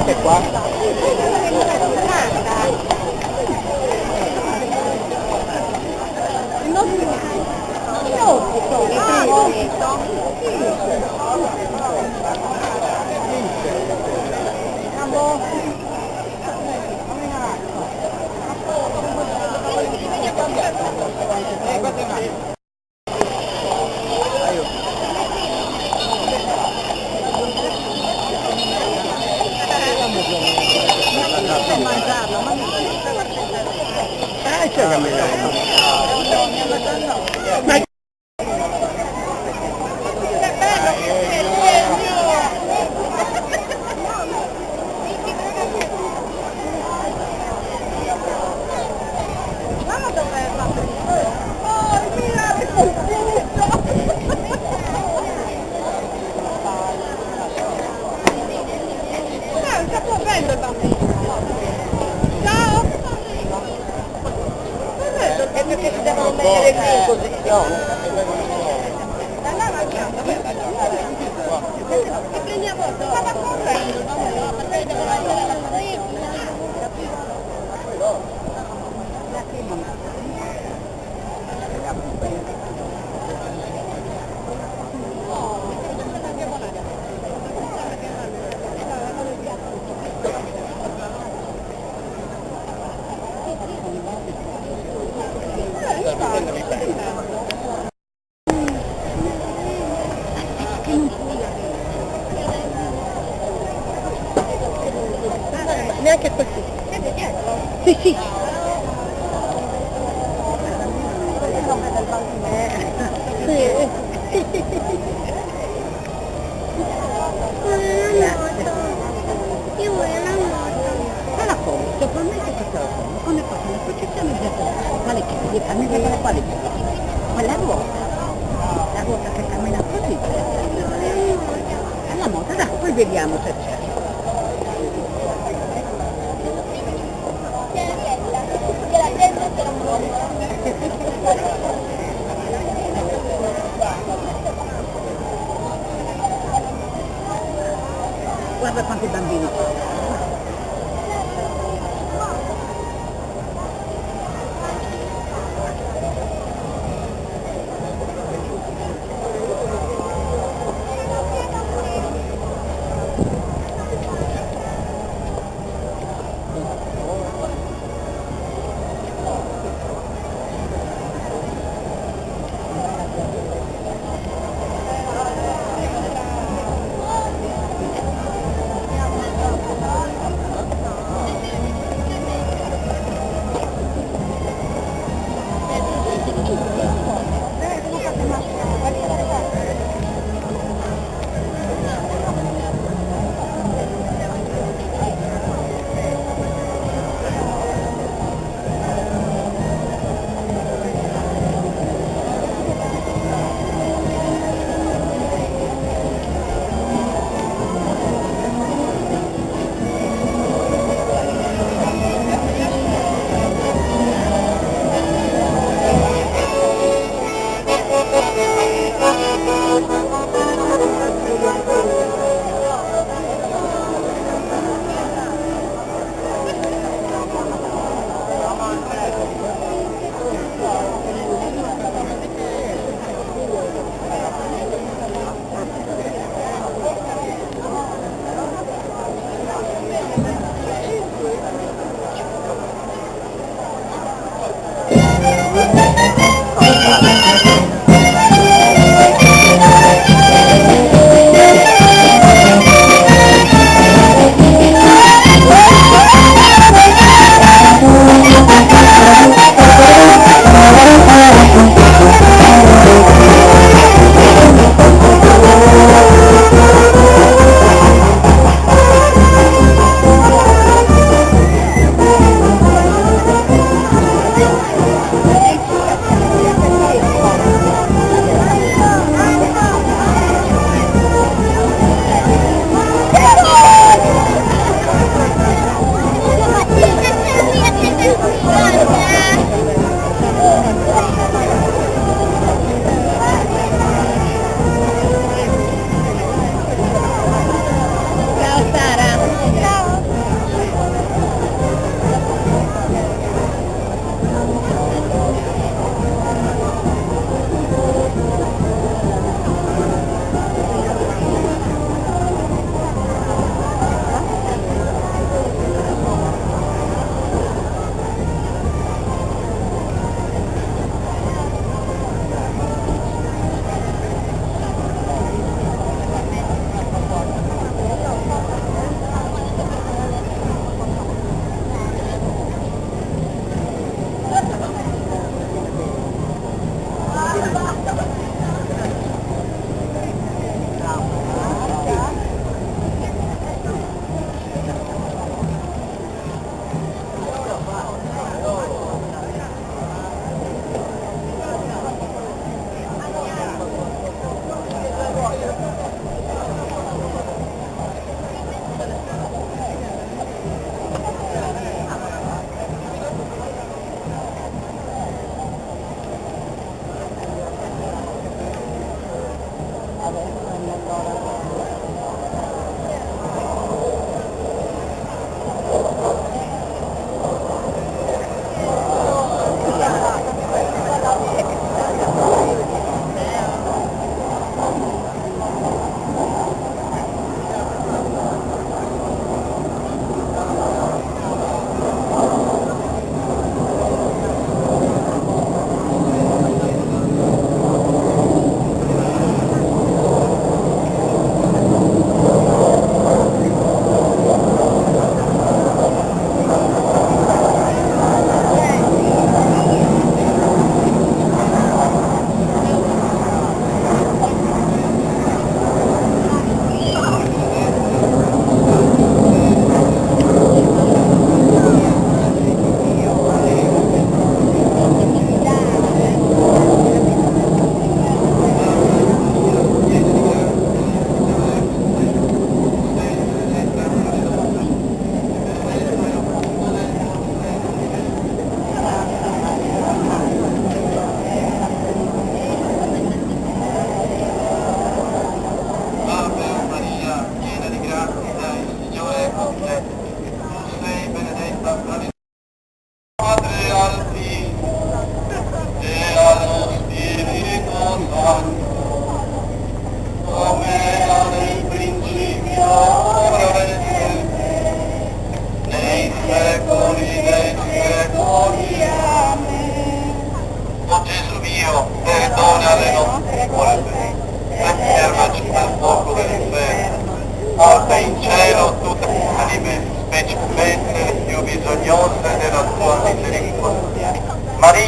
Che qua? C'è da me. È perché si devono mettere in posizione. E prendiamo stava correndo, Neanche così. Sì, sì. Io voglio la moto. Ma la foto, promette che te la foto. Come fa? La processione di quale che gli cammina da quale che quella ruota. La ruota che cammina così. È la moto, dai, poi vediamo se c'è. Che la gente se la muove. Guarda quanti bambini ci sono.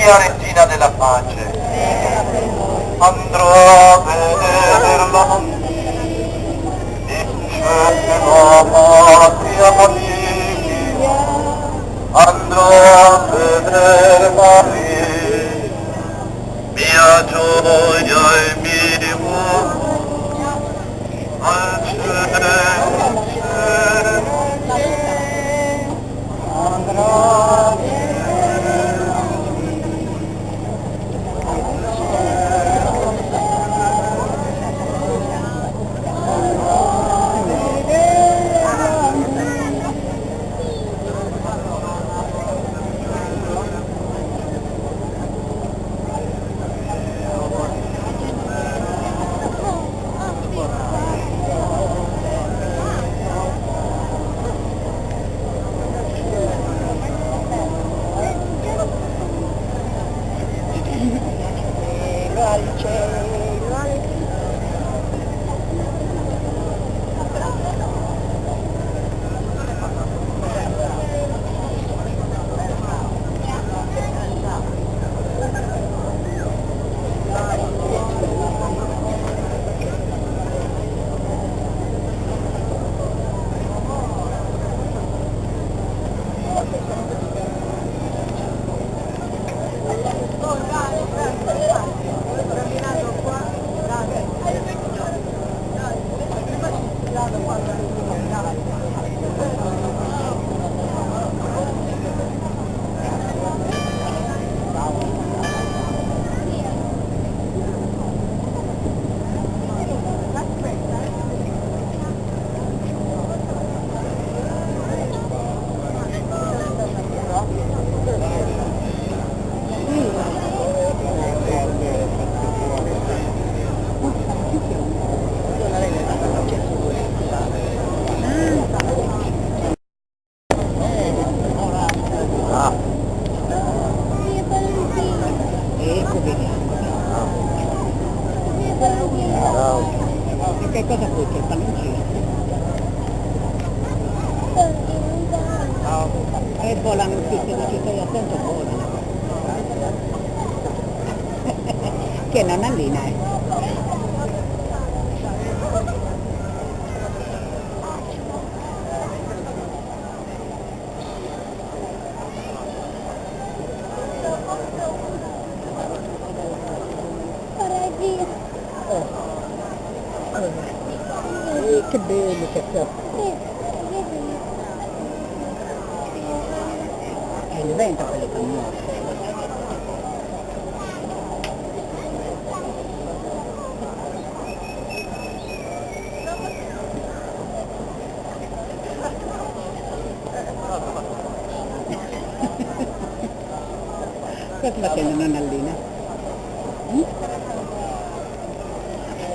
mia regina della pace, andrò a vederla in cielo, patria mia, andrò a vederla lì, mia gioia e mio al cielo, andrò. Che cosa vuoi che il palloncino? E volano tutti, ma ci stai attento, volano. Che nonnellina è? Che bello che è. È il vento quello che muore. Cosa sta facendo nonnellina?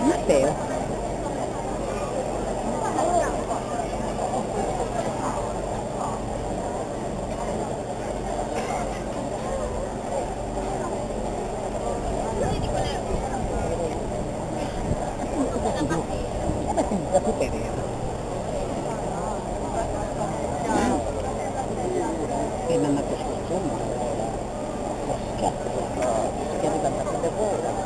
Matteo? E non ha questo che è diventato devoro.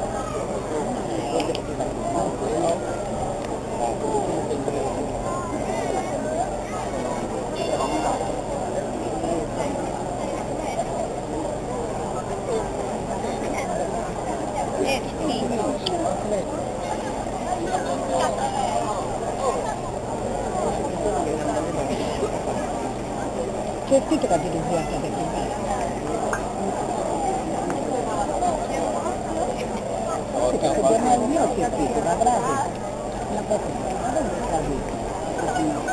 C'è scritto che ha dirigiato da qui. Sì, perché giornale mio c'è scritto, ma bravo. Una cosa, ma dove sta lì? Non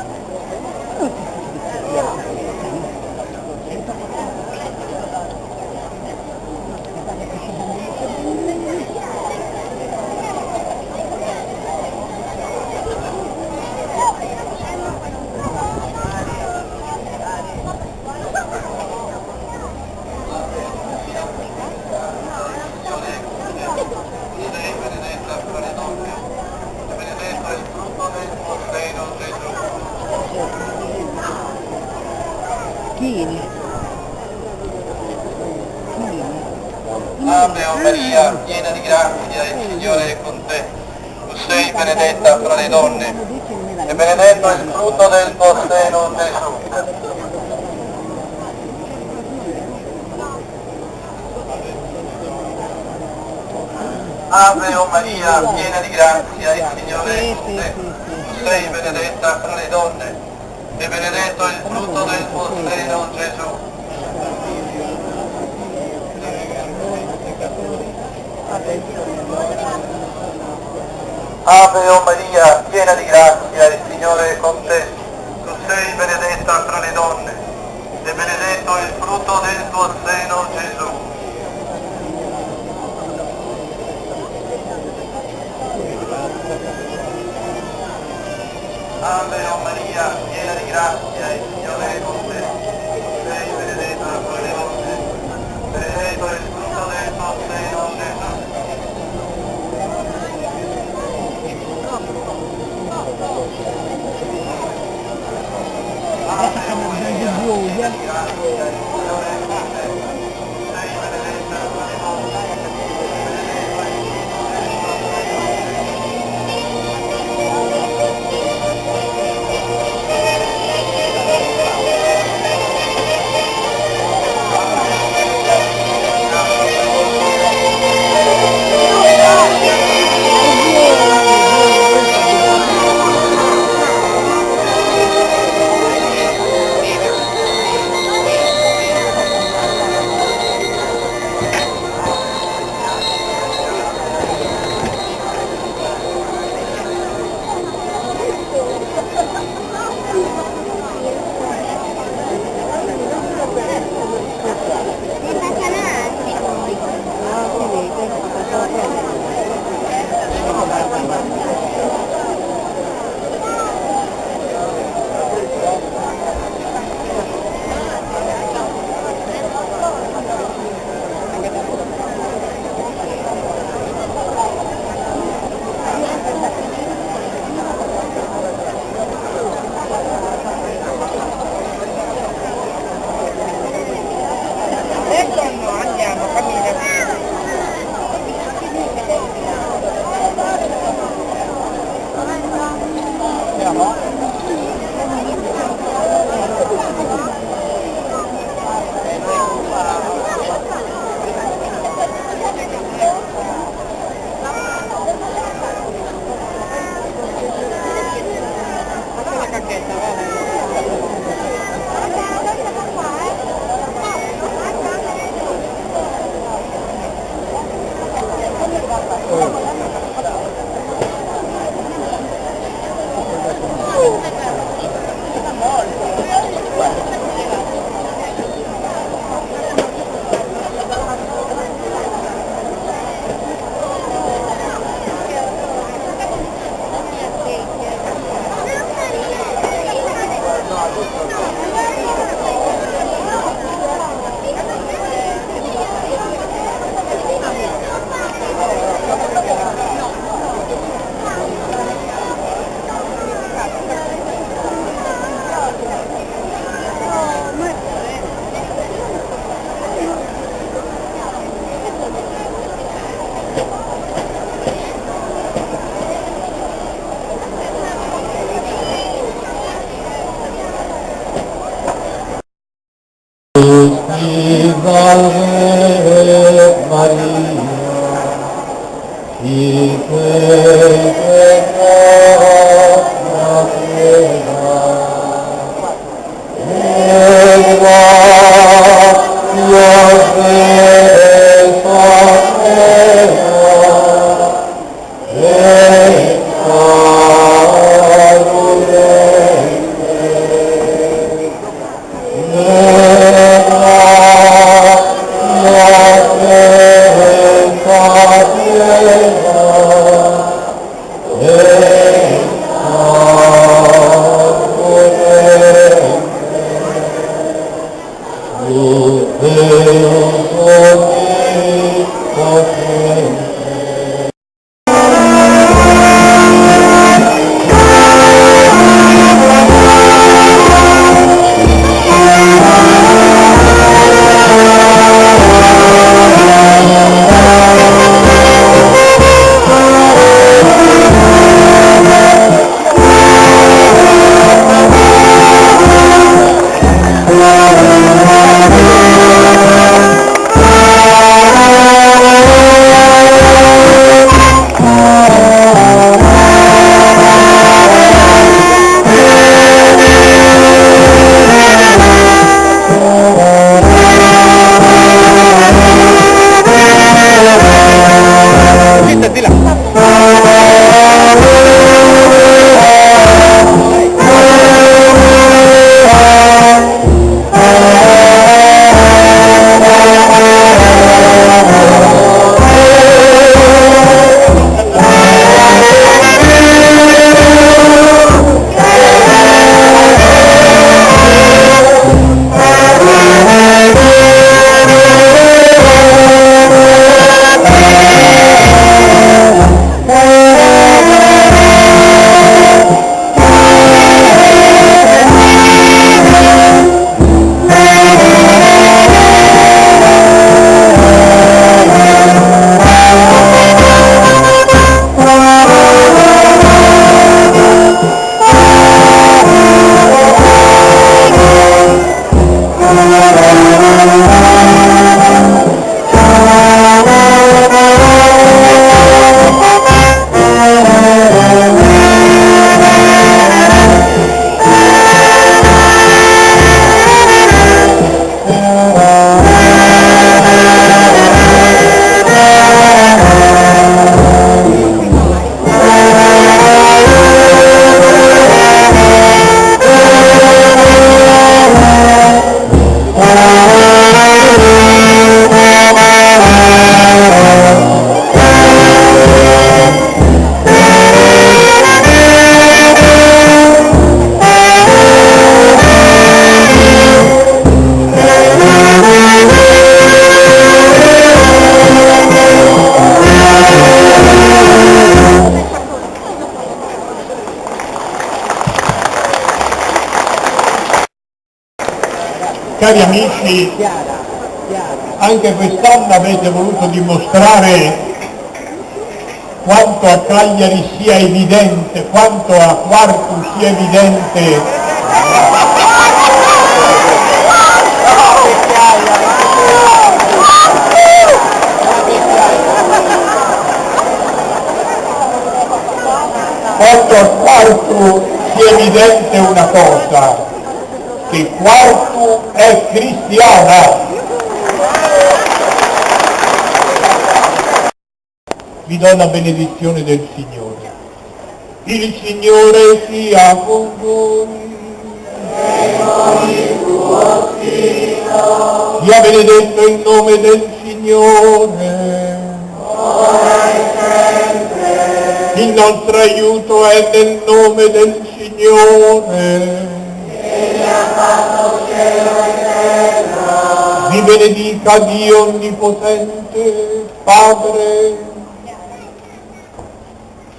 Chini. Chini. Ave Maria, piena di grazia, il Signore è con te. Tu sei benedetta fra le donne, e benedetto il frutto del tuo seno, Gesù. Ave Maria, piena di grazia, il Signore è con te. Tu sei benedetta fra le donne, e benedetto il frutto del tuo seno, Gesù. Ave Maria, piena di grazia, il Signore è con te. Tu sei benedetta fra le donne, e benedetto il frutto del tuo seno, Gesù. Ave Maria, piena di grazia, il Signore è con te. Tu sei benedetta fra le donne, benedetto il frutto del tuo seno, Gesù. Cari amici, anche quest'anno avete voluto dimostrare quanto a Cagliari sia evidente, quanto a Quartu sia evidente una cosa, che Quartu è cristiana. Vi do la benedizione del Signore. Il Signore sia con voi. Sia benedetto il nome del Signore. Il nostro aiuto è nel nome del Signore. Vi benedica Dio Onnipotente, Padre,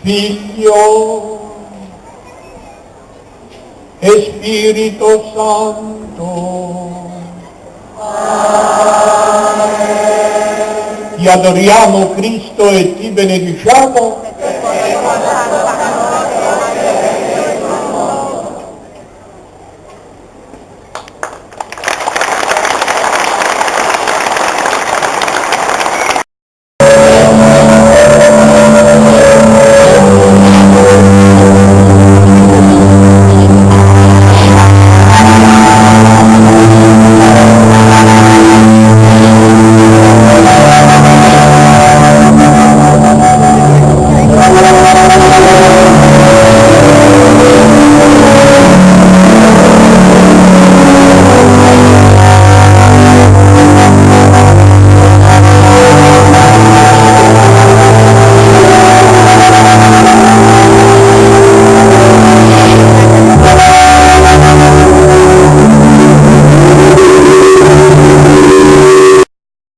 Figlio e Spirito Santo. Ti adoriamo Cristo e ti benediciamo